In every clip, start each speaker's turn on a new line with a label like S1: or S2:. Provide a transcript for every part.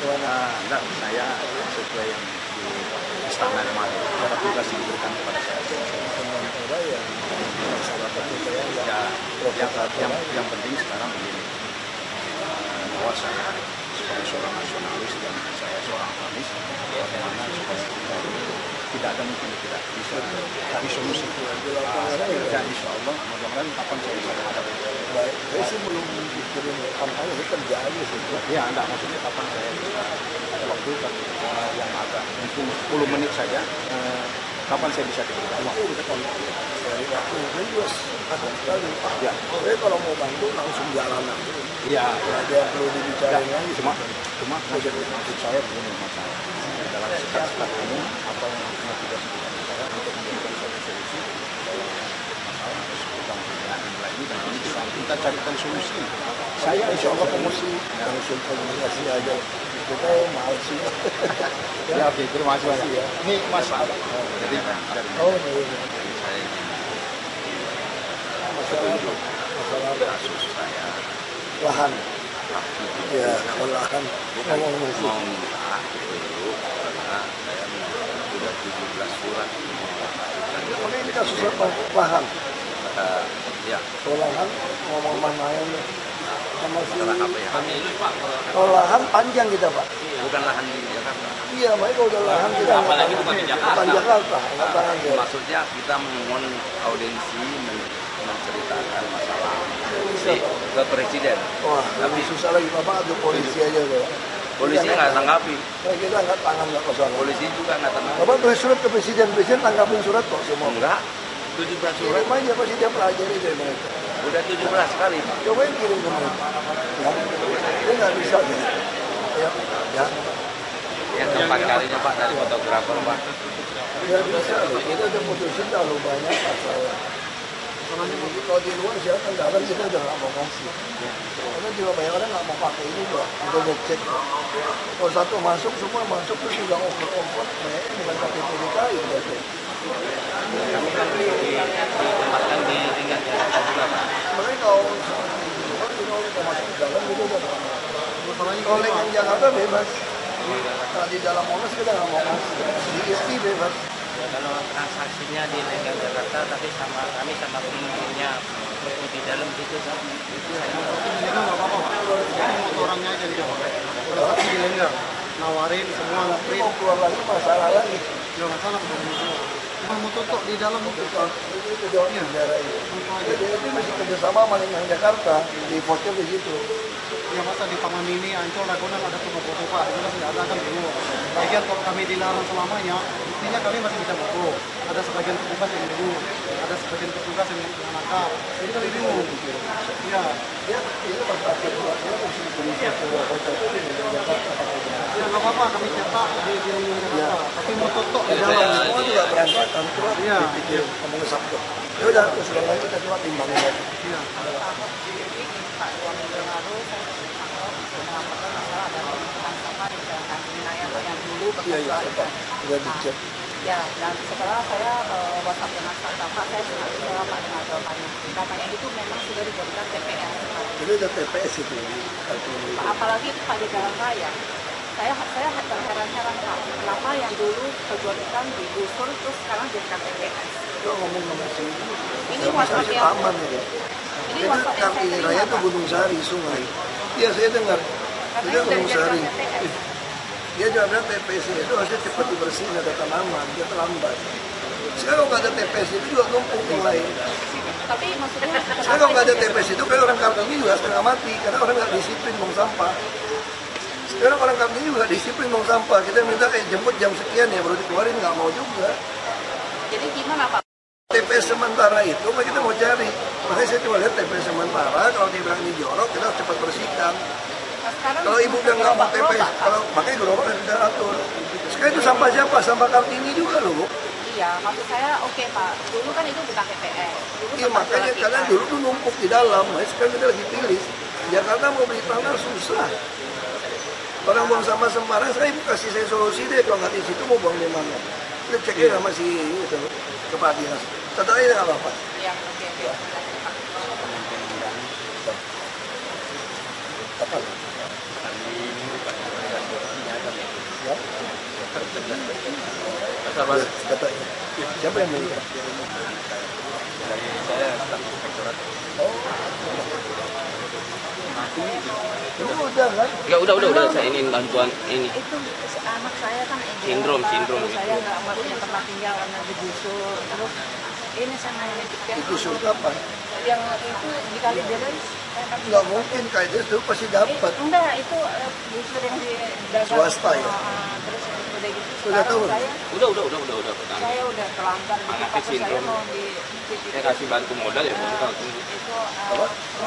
S1: Enggak, saya sesuai yang di istana kemarin. Cara tugas yang diberikan kepada saya. Yang penting sekarang begini, bahwa saya sebagai seorang nasionalis dan saya seorang Agamis, tidak ada mungkin tidak bisa cari solusi. Dan insya Allah mudah-mudahan kapan saya bisa menghadapi.
S2: Baik, saya sih belum pikirin kampanye, itu kerjaannya sih.
S1: Ya, enggak, maksudnya kapan saya bisa ada waktu yang agak mungkin 10 menit saja. Kapan saya bisa diberikan waktu?
S2: Dari waktu itu juga padat sekali.
S1: Ya.
S2: Saya kalau mau bantu langsung jalan aja.
S1: Iya.
S2: Ada yang perlu dibicarain lagi.
S1: Cuma maksud saya begini masalah. Dalam sekat-sekat ini apa yang harusnya tugas saya untuk memberikan suatu solusi masalah harus kita menilai ini dan ini kita carikan solusi. Saya insya Allah promosi
S2: langsung komunikasi aja. Kita mau sih.
S1: Ya, oke, terima kasih ya. Ini masalah. Jadi
S2: oh iya. Masalah
S1: kasus saya
S2: lahan. Ya, kalau lahan
S1: mau minta dulu karena saya sudah 17 surat.
S2: Ini kasus apa? Lahan.
S1: Ya.
S2: Kalau lahan ngomong mana yang sama si.
S1: Apa ya?
S2: Kalau lahan panjang kita Pak.
S1: Bukan lahan di Jakarta.
S2: Iya, makanya kalau udah lahan kita
S1: apalagi bukan di Jakarta.
S2: Bukan Jakarta,
S1: maksudnya kita memohon audiensi menceritakan masalah ke presiden.
S2: Wah, tapi susah lagi Bapak ada polisi aja Pak.
S1: Polisi nggak tanggapi.
S2: Kita angkat tangan nggak kosong.
S1: Polisi juga nggak tanggapi.
S2: Bapak tulis surat ke presiden tanggapin surat kok semua.
S1: Enggak. 17 surat.
S2: Kirim aja pasti dia pelajari dari mereka.
S1: Udah 17 kali.
S2: Cobain kirim ke mereka. Ya, dia nggak bisa gitu. Ya.
S1: Yang keempat kalinya Pak dari fotografer Pak.
S2: Ya bisa, kita udah putusin terlalu banyak masalah. Kalau di luar siapa dalam kita udah nggak mau kasih. Karena juga banyak orang nggak mau pakai ini Pak. Kita udah cek. Kalau satu masuk semua masuk terus juga over. Kayaknya bukan KTP DKI berarti.
S1: Kami kan ditempatkan di tingkat juga Pak.
S2: Sebenarnya kalau kita masuk ke dalam itu udah. Kalau lingkungan Jakarta bebas. Kalau di dalam Monas kita nggak mau kasih. Di ISP bebas.
S3: Ya, kalau transaksinya di Lenggang Jakarta, tapi kami sama pemimpinnya untuk di dalam gitu kan.
S4: Ini nggak apa-apa Pak. Jadi motornya aja di Jakarta. Udah pasti di Lenggang. Nawarin semua nge-print.
S2: Mau keluar lagi masalah lagi.
S4: Nggak masalah Pak. Cuma mau tutup di dalam itu.
S2: Itu jauh negara ini. Jadi itu masih kerjasama sama Lingkungan Jakarta. Di portal di situ.
S4: Ya masa di Taman Mini, Ancol, Ragunan ada foto-foto Pak. Itu masih ada kan dulu. Bagian kalau kami dilarang selamanya, intinya kami masih bisa foto. Ada sebagian petugas yang dulu, ada sebagian petugas yang nakal. Jadi kami bingung. Ya.
S2: Dia itu pas akhir dia mesti tulis foto itu di Jakarta.
S4: Ya nggak apa-apa kami cetak di Jakarta. Tapi mau tutup di dalam.
S2: Semua juga berantakan. Coba dipikir ngomong Sabtu. Ya udah, sudah lagi kita coba timbangin lagi.
S4: Iya.
S5: Pak 2 minggu lalu saya melaporkan masalah ada pembentukan sampah di jalan wilayah yang dulu bekas
S2: Sudah dicek.
S5: Ya, dan setelah saya WhatsApp dengan Pak, saya senang juga Pak dengan jawabannya. Katanya itu memang sudah dijadikan TPS.
S2: Jadi ada TPS itu.
S5: Apalagi itu Pak di jalan raya. Saya heran-heran Pak, kenapa yang dulu kejadian digusur terus sekarang jadikan TPS.
S2: Lo ngomong sama si
S5: Ini WhatsApp yang
S2: taman gitu.
S5: ini
S2: Itu
S5: WhatsApp yang
S2: kaki
S5: saya
S2: raya
S5: terima
S2: itu
S5: Pak.
S2: Gunung Sari, sungai. Iya saya dengar.
S5: Katanya
S2: Itu
S5: sudah
S2: Gunung Sari.
S5: dijadikan TPS.
S2: Dia juga bilang TPS itu harusnya cepat dibersihin, ada tanaman, dia terlambat. Sekarang nggak ada TPS itu juga numpuk mulai.
S5: Tapi maksudnya
S2: Sekarang kalau nggak ada TPS itu kayak orang Kartini juga setengah mati karena orang nggak disiplin buang sampah. Sekarang orang Kartini juga disiplin buang sampah. Kita minta jemput jam sekian ya baru dikeluarin, nggak mau juga.
S5: Jadi gimana Pak?
S2: TPS sementara itu kita mau cari. Makanya saya coba lihat TPS sementara, kalau dia bilang ini jorok, kita harus cepat bersihkan.
S5: Nah,
S2: Kalau ibu udah nggak mau TPS, kalau makanya gerobak harus kita atur. Sekarang itu sampah siapa? Sampah Kartini juga loh, Bu.
S5: Iya, maksud saya oke Pak. Dulu kan itu bukan TPS. Dulu
S2: Iya,
S5: tempat
S2: makanya
S5: jualan
S2: kalian
S5: kita.
S2: dulu tuh numpuk di dalam. Nah, sekarang kita lagi pilih. Jakarta mau beli tanah susah. Orang buang sampah sembarang, saya kasih saya solusi deh. Kalau nggak di situ mau buang di mana? Kita cek aja sama si itu kepala dinas. Satu aja nggak apa-apa.
S5: Iya, oke.
S2: Apa? Katanya. Siapa yang menikah?
S1: Dari saya staf inspektorat.
S2: Itu udah kan?
S6: Ya udah saya ini bantuan ini.
S5: Itu anak saya kan
S6: Sindrom
S5: terus
S6: itu.
S5: saya nggak punya tempat tinggal karena digusur. Terus ini sama yang
S2: Digusur kapan?
S5: yang itu di Kalideres.
S2: Nggak mungkin kayak itu pasti dapat.
S5: Enggak, itu gusur yang di dagang.
S2: Swasta ya?
S5: Terus udah gitu.
S2: Sudah tahu?
S6: Udah pertama.
S5: Saya udah terlambat.
S6: Anak
S5: Takut
S6: kecil,
S5: saya
S6: Bro.
S5: mau di
S6: Saya kasih bantu modal ya, kita tunggu.
S5: itu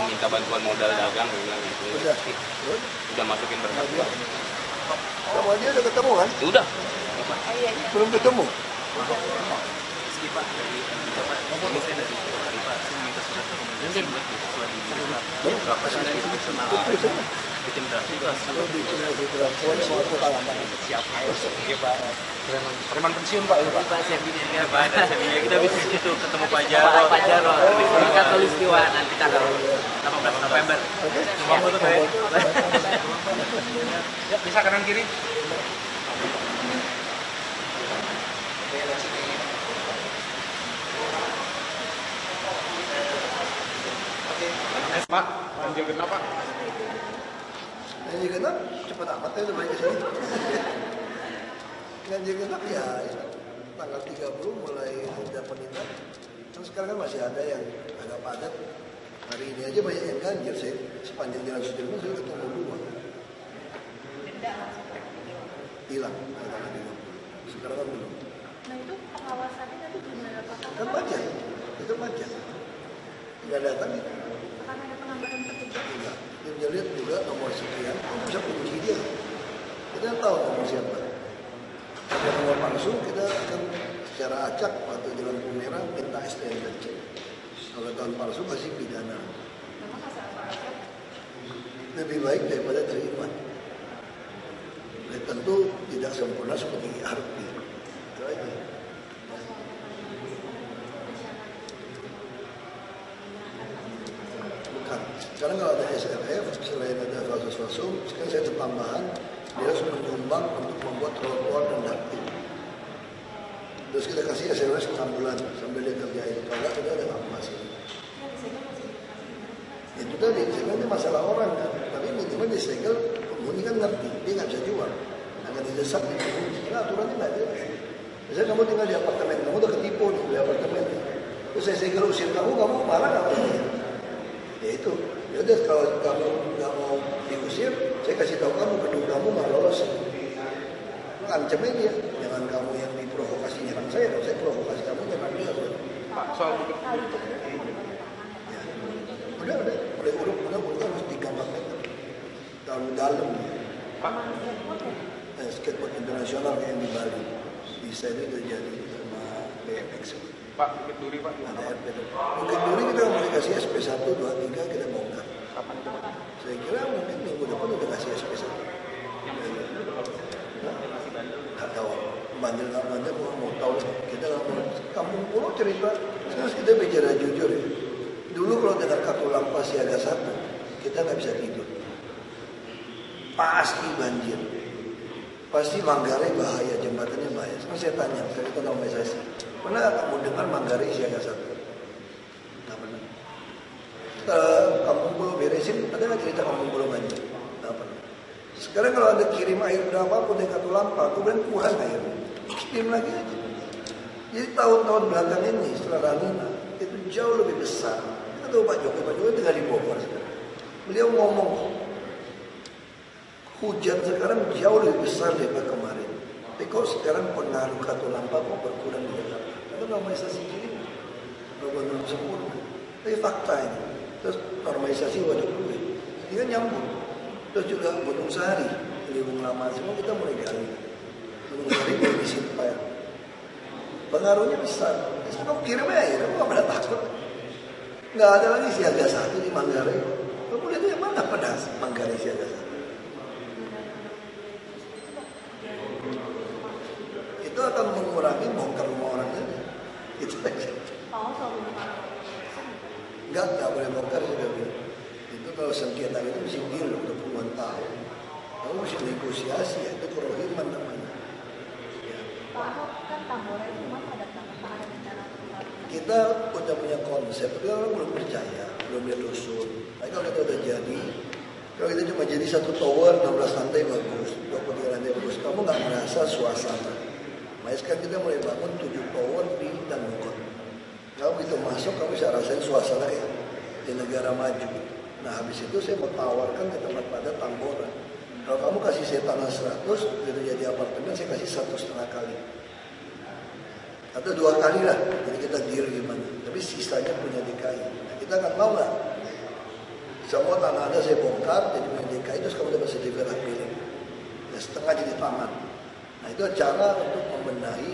S6: Minta bantuan modal dagang, dia bilang gitu.
S2: Udah.
S6: Udah masukin berkas.
S2: Sama dia udah ketemu kan?
S6: Udah.
S5: iya.
S2: Belum ketemu?
S1: Preman pensiun Pak, Pak.
S3: Ya, Pak, ada seminar kita bisa situ ketemu Pak Jarod. Pak Jarod. Di Katulistiwa nanti tanggal 18 November. Cuma foto kayak. Ya, bisa kanan kiri. Pak, ganjil genap Pak.
S2: Ganjil genap cepat amat ya udah balik ke sini. Ganjil genap ya tanggal 30 mulai ada penindak. Kan sekarang kan masih ada yang agak padat. Hari ini aja banyak yang ganjil saya sepanjang jalan Sudirman saya ketemu dua. Hilang tanggal 30. Sekarang kan belum.
S5: Nah itu pengawasannya tadi gimana Pak?
S2: Kan pajak, itu pajak. Nggak datang itu.
S5: Karena ada penambahan petugas.
S2: Enggak. Dia lihat juga nomor sekian, kita bisa kunci dia. Kita tahu nomor siapa. Kalau nomor palsu, kita akan secara acak atau jalan merah minta STNK. Kalau tahun palsu pasti pidana. Lebih baik daripada terima. Dan tentu tidak sempurna seperti RP. Itu aja. Bukan. Sekarang kalau ada SRF, selain ada falsus-falsum, sekarang saya ada tambahan, dia harus menyumbang untuk membuat trotoar dan dapur. Terus kita kasih SMS ke ambulan sambil dia kerjain. Kalau nggak, kita ada masih. Itu tadi, sebenarnya masalah orang kan. Tapi minimal disegel, penghuni kan ngerti, dia nggak bisa jual. Akan didesak di penghuni. Karena aturannya nggak jelas. Misalnya kamu tinggal di apartemen, kamu udah ketipu nih di apartemen. Terus saya segel usir kamu marah nggak apa-apa? Ya itu, ya udah kalau kamu nggak mau diusir, saya kasih tahu kamu gedung kamu nggak lolos. Ancam aja, jangan kamu yang diprovokasi nyerang saya, kalau saya provokasi kamu nyerang dia.
S1: Pak, soal
S2: Ya. Udah, mulai urut harus 3-4 meter. Dalam.
S1: Pak,
S2: Skateboard internasional kayak yang di Bali. Bisa ini terjadi sama BMX.
S1: Pak, Bukit Duri Pak.
S2: Ada RP. Bukit Duri kita mulai kasih SP1, 2, 3 kita bongkar.
S1: Kapan itu Pak?
S2: Saya kira mungkin minggu depan udah kasih SP1. Nggak tahu. Bandel nggak bandel, mau tahu. Kita nggak mau. Kampung Pulau cerita. Sekarang kita bicara jujur ya. Dulu kalau dengar Katulampa siaga 1, kita nggak bisa tidur. Pasti banjir. Pasti Manggarai bahaya, jembatannya bahaya. Sekarang saya tanya, saya itu normalisasi. Pernah kamu dengar Manggarai siaga 1? Nggak pernah. Kampung Pulau beresin, ada nggak cerita Kampung Pulau banjir? Nggak pernah. Sekarang kalau ada kirim air berapapun dari Katulampa, aku bilang kurang airnya. Kirim lagi aja. Jadi tahun-tahun belakang ini setelah Lanina itu jauh lebih besar. Kita tahu Pak Jokowi tinggal di Bogor sekarang. Beliau ngomong hujan sekarang jauh lebih besar daripada kemarin. Tapi kok sekarang pengaruh Katulampa kok berkurang di Jakarta? Itu normalisasi kirim, belum sempurna. Tapi fakta ini. Terus normalisasi waduk duit, ini kan nyambung. Terus juga Gunung Sahari, Ciliwung Lama, semua kita mulai gali. Gunung Sahari mulai disimpan. Pengaruhnya besar. Terus kamu kirim aja, kamu gak pernah takut. Nggak ada lagi siaga 1 di Manggarai. Kamu lihat yang mana pada Manggarai siaga 1? Itu akan mengurangi bongkar rumah orang ini. Itu aja. Enggak boleh bongkar juga. Itu kalau sengketa itu mesti deal untuk puluhan tahun. Kamu mesti negosiasi, itu kerohiman namanya.
S5: kan Tambora itu memang ada rencana.
S2: Kita udah punya konsep, tapi orang belum percaya, belum lihat rusun. Tapi kalau kita udah jadi, kalau kita cuma jadi satu tower 16 lantai bagus, 23 lantai bagus, kamu nggak merasa suasana. Makanya sekarang kita mulai bangun 7 tower di Danmukot. Kalau begitu masuk, kamu bisa rasain suasana ya di negara maju. Nah habis itu saya mau tawarkan ke tempat pada Tambora. Kalau kamu kasih saya tanah 100, itu jadi apartemen, saya kasih 1,5 kali. Atau 2 kali lah, jadi kita deal gimana. Tapi sisanya punya DKI. Nah, kita akan mau nggak? Semua tanah Anda saya bongkar, jadi punya DKI, terus kamu dapat sertifikat hak milik. Ya, setengah jadi taman. Nah itu cara untuk membenahi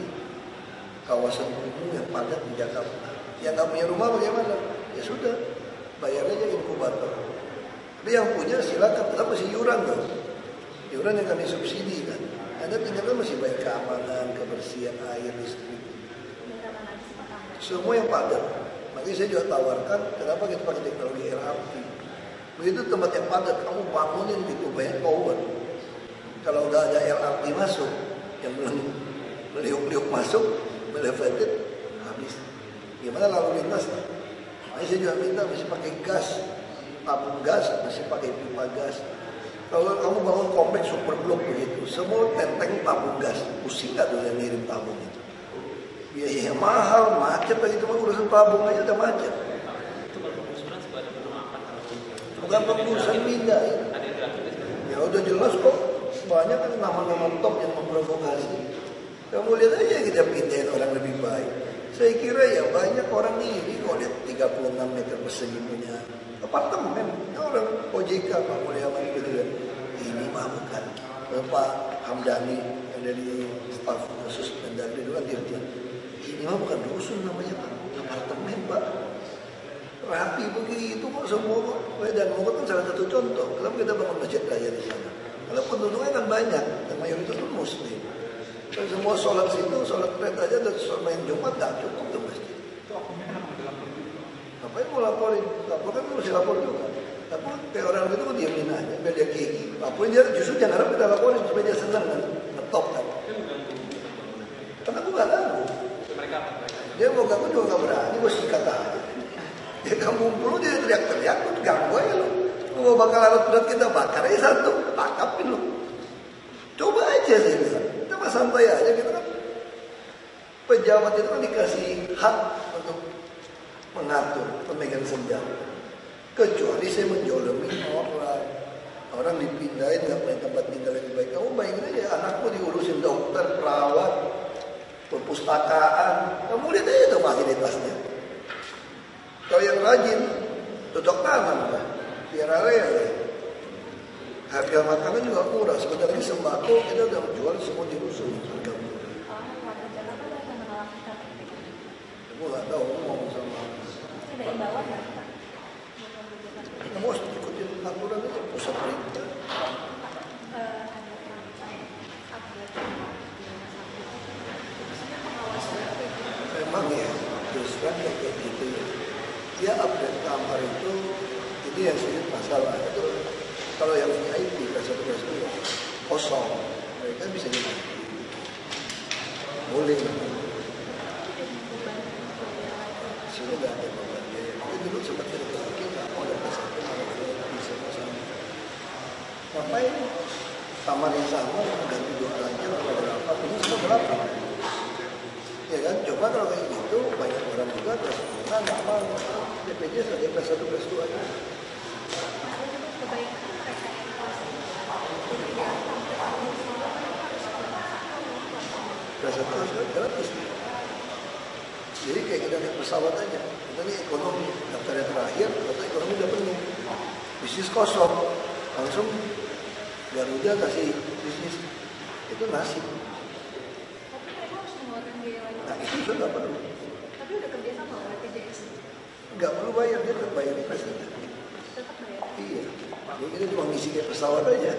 S2: kawasan kumuh yang padat di Jakarta. Yang nggak punya rumah bagaimana? Ya sudah, bayar aja inkubator. Tapi yang punya silakan, tetap masih iuran dong. Iuran yang kami subsidi kan. Anda tinggal kan masih bayar keamanan, kebersihan, air, listrik. Semua yang padat. Makanya saya juga tawarkan, kenapa kita pakai teknologi LRT. Begitu tempat yang padat, kamu bangunin gitu, banyak tower. Kalau udah ada LRT masuk, yang belum meliuk-liuk masuk, elevated, habis. Gimana lalu lintas? Makanya saya juga minta masih pakai gas, tabung gas, masih pakai pipa gas. Kalau kamu bangun kompleks super blok begitu, semua tenteng tabung gas, pusing nggak tuh yang ngirim tabung itu? Biayanya mahal, macet lagi, cuma urusan tabung aja udah macet. Bukan pengurusan pindah ya. Ya udah jelas kok, banyak kan nama-nama top yang memprovokasi. Kamu lihat aja kita pindahin orang lebih baik. Saya kira ya banyak orang ini kok lihat 36 meter persegi punya apartemen. Orang OJK Pak Mulyaman gitu kan. Ini mah bukan Pak Hamdani yang dari staf khusus Mendagri dulu kan dia bilang, ini mah bukan rusun namanya Pak, apartemen Pak. Rapi begitu kok semua kok. Dan Mogot kan salah satu contoh. Kalau kita bangun masjid raya di sana, kalau penduduknya kan banyak dan mayoritas pun muslim. Kalau semua sholat situ, sholat kereta aja dan sholat main Jumat nggak cukup tuh masjid. Ngapain mau laporin? Lapor kan mesti lapor juga. Tapi kayak orang itu diamin aja, biar dia gigi. Laporin dia justru jangan harap kita laporin supaya dia senang kan, ngetop kan. Karena aku nggak tahu. Dia mau ganggu juga nggak berani, gue sikat aja. Ya kamu dulu dia teriak-teriak, lu ganggu aja lu. Lu mau bakal alat berat kita bakar aja satu, tangkapin lu. Coba aja saya bilang, kita mah santai aja gitu kan. Pejabat itu kan dikasih hak untuk mengatur pemegang senjata. Kecuali saya menjolimi orang dipindahin nggak punya tempat tinggal lebih baik. Kamu bayangin aja anakmu diurusin dokter, perawat, perpustakaan. Kamu lihat aja tuh fasilitasnya. Kalau yang rajin, cocok tanam kan, biar area. Harga makanan juga murah. Sebentar lagi sembako kita udah menjual semua di rusun. Harga murah. Aku nggak tahu ngomong sama. Kamu harus ikutin aturan itu pusat perintah. Memang ya, terus kan kayak gitu ya. Dia update kamar itu, ini yang sulit masalah itu. Kalau yang VIP kelas 1 kelas 2 kosong, mereka bisa diganti. Boleh. Sini nggak ada beban biaya. Itu dulu sempat kita mau ada kelas 1 malah bisa bersama. Ngapain? Kamar yang sama ganti 2 ranjang atau berapa? Ini semua berapa? Ya kan? Coba kalau kayak gitu banyak orang juga kelas 1 nggak mau. DPJ saja kelas 1 kelas 2 aja. Kelas 1 kelas 2 gratis. Jadi kayak kita naik pesawat aja. Kita ini ekonomi, daftarnya terakhir, atau ekonomi udah penuh. Bisnis kosong, langsung Garuda kasih bisnis. Itu nasib. Nah itu sudah nggak perlu.
S5: Tapi udah kerja sama BPJS.
S2: Nggak perlu bayar, dia tetap bayar di saja.
S5: Tetap bayar.
S2: Iya. Jadi kita cuma ngisi kayak pesawat aja.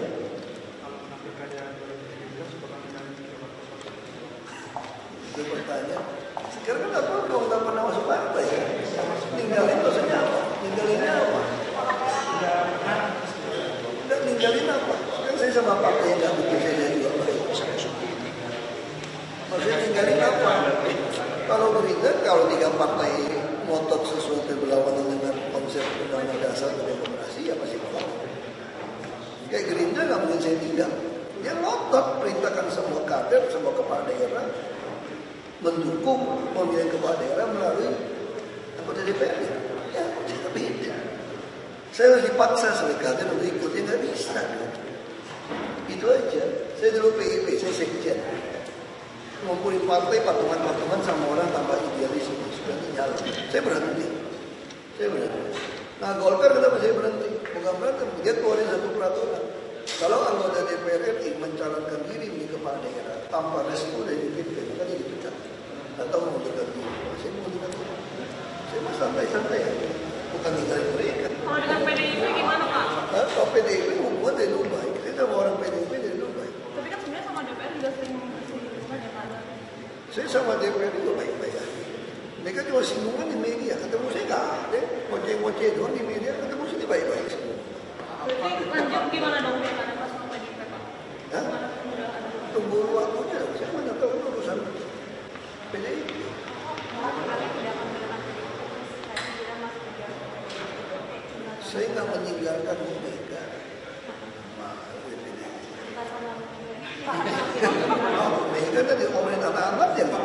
S2: Itu pertanyaan. Sekarang kan nggak perlu, nggak pernah masuk partai ya. Ninggalin maksudnya apa? Ninggalinnya apa? Udah ninggalin apa? Kan saya sama partai yang nggak bikin saya juga baik. Maksudnya kemudian kalau 3 partai ngotot sesuatu yang berlawanan dengan konsep undang-undang dasar dan demokrasi, ya pasti melawan. Kayak Gerindra nggak mungkin saya tidak. Dia ngotot perintahkan semua kader, semua kepala daerah mendukung pemilihan kepala daerah melalui anggota DPR. Ya, saya beda. Saya harus dipaksa sebagai kader untuk ikut, ya nggak bisa. Itu aja. Saya dulu PIP, saya sekjen. Ngumpulin partai, patungan-patungan sama orang tambah idealis, sudah nyala. Saya berhenti. Nah, Golkar kenapa saya berhenti? Bukan berantem, dia keluarin satu peraturan. Kalau anggota DPR RI mencalonkan diri menjadi kepala daerah tanpa restu dari DPP, maka dia dipecat. Atau mengundurkan diri. Saya mengundurkan diri. Saya mah santai-santai aja. Bukan tinggalin mereka.
S5: Kalau dengan PDIP gimana Pak?
S2: Nah, kalau PDIP hubungan dari Dubai. Kita sama orang PDIP dari Dubai.
S5: Tapi kan sebenarnya sama DPR juga sering hubungan ya Pak?
S2: Saya sama DPR juga baik-baik aja. Mereka cuma singgungan di media. Ketemu saya nggak ada. Ngoceh-ngoceh doang di media. Ketemu saya baik-baik semua.
S5: Berarti lanjut gimana dong pilkada pas sama PDIP Pak?
S2: Hah? Tunggu waktunya. Saya mana tahu itu urusan PDIP. Saya nggak meninggalkan mereka. Mereka tadi ngomongin anak-anak ya Pak.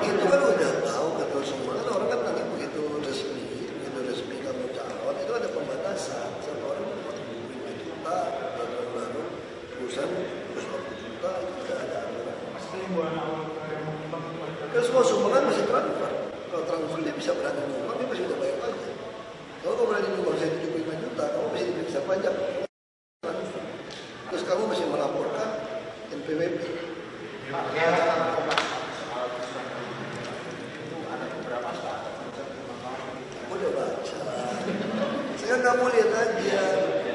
S2: Itu kan udah tahu kata semua kan orang kan nanti begitu resmi kamu calon itu ada pembatasan. Satu orang 5 juta, baru perusahaan 120 juta itu sudah ada. Kan semua sumbangan masih transfer. Kalau transfer dia bisa berani nyumbang, dia masih udah bayar pajak. Kalau kamu berani nyumbang saya 75 juta, kamu masih diperiksa pajak. Terus kamu masih melaporkan NPWP. Udah baca. Sekarang kamu lihat aja,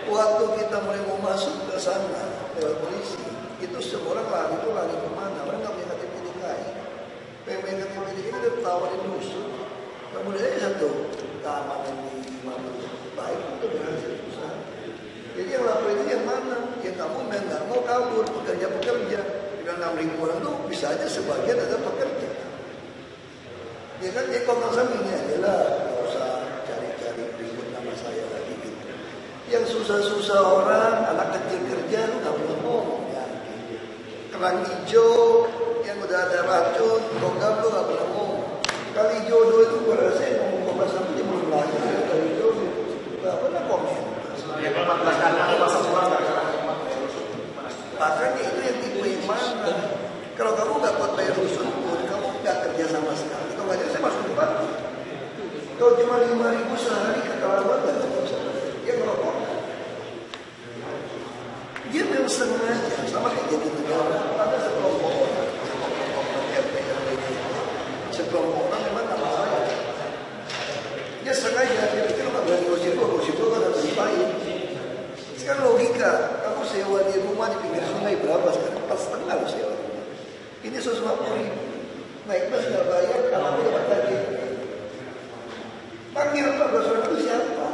S2: waktu kita mulai mau masuk ke sana lewat polisi, itu semua orang lari kemana? Orang nggak punya KTP DKI. Pengen KTP DKI udah tawarin dusun. Kamu lihat aja satu keamanan di mana baik itu berhasil susah. Jadi yang lapor itu yang mana? Yang kamu nggak mau kabur, pekerja. Dengan 6.000 orang itu bisa aja sebagian ada pekerja. Ya kan, ya Komnas HAM ini adalah nggak usah cari-cari ribut nama saya lagi gitu. Yang susah-susah orang, anak kecil kerja lu nggak boleh ngomong ya. Kerang hijau yang udah ada racun, program lu nggak boleh ngomong. Kali jodoh itu gue rasa ngomong Komnas HAM dia belum belajar kali jodoh. Nggak pernah komen.
S3: Ya 14 kali masa pulang
S2: Makanya itu yang tipe yang mana? Kalau kamu nggak buat bayar rusun pun, kamu nggak kerja sama sekali. Kalau nggak jadi saya masuk depan. Kalau cuma 5.000 sehari ke Kalawan nggak bisa. Dia ngerokok. Dia memang sengaja sama kayak jadi negara. Ada sekelompok orang, sekelompok orang memang nggak masalah. Dia sengaja. Dia pikir nggak berani gosip kan harus dipain. Sekarang logika, kamu sewa di rumah di pinggir sungai berapa sekarang? 4,5 loh sewa rumah. Ini 150.000. Naik bus nggak bayar, kamu dapat lagi. Panggil Pak Baswedan itu siapa?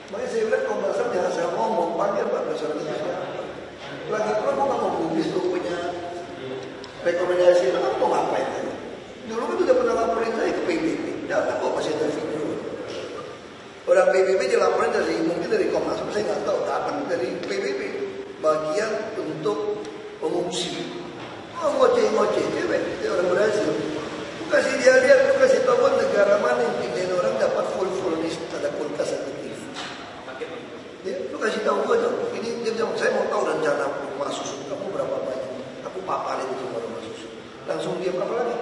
S2: Makanya saya bilang Komnas HAM jangan saya ngomong, panggil Pak Baswedan itu siapa? Lagi pula mau nggak mau publis tuh punya rekomendasi, kamu mau ngapain aja? Dulu kan udah pernah laporin saya ke PBB, datang kok masih ada video. Orang PBB dilaporin mungkin dari Komnas HAM, saya nggak tahu, datang dari PBB bagian untuk pengungsi. Oh ngoceh cewek, dia orang Brazil. Lu kasih dia lihat, lu kasih tahu negara mana yang pindahin orang dapat full list, ada kulkas, ada TV. Ya, lu kasih tahu gua dong. Ini dia bilang, saya mau tahu rencana rumah susun kamu berapa banyak. Aku paparin itu rumah susun. Langsung diam apa lagi?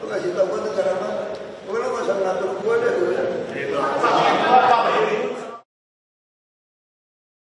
S2: Lu kasih tahu gua negara mana. Gua nggak usah ngatur gua deh.